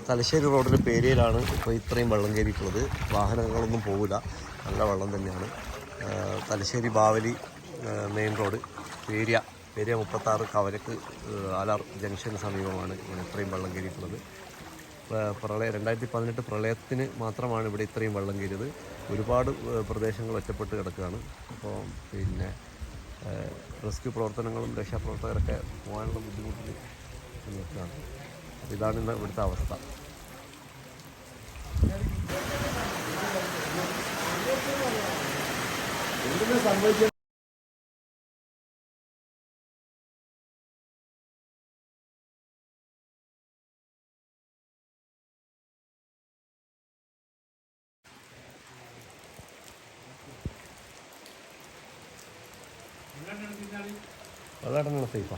തലശ്ശേരി റോഡിന് പേരിലാണ് ഇപ്പോൾ ഇത്രയും വെള്ളം കയറിയിട്ടുള്ളത്. വാഹനങ്ങളൊന്നും പോകില്ല, നല്ല വെള്ളം തന്നെയാണ്. തലശ്ശേരി ബാവലി മെയിൻ റോഡ് പേരിയ 36 കവലക്ക് ആലാർ ജംഗ്ഷന് സമീപമാണ് ഇവിടെ ഇത്രയും വെള്ളം കയറിയിട്ടുള്ളത്. 2018 പ്രളയത്തിന് മാത്രമാണ് ഇവിടെ ഇത്രയും വെള്ളം കയറിയത്. ഒരുപാട് പ്രദേശങ്ങൾ ഒറ്റപ്പെട്ട് കിടക്കുകയാണ്. അപ്പോൾ പിന്നെ റെസ്ക്യൂ പ്രവർത്തനങ്ങളും രക്ഷാപ്രവർത്തകരൊക്കെ പോകാനുള്ള ബുദ്ധിമുട്ടിൽ നിൽക്കുകയാണ്. അപ്പോൾ ഇതാണ് ഇന്ന് ഇവിടുത്തെ അവസ്ഥ. സംഭവിച്ചത് അതാണ് സേഫാ.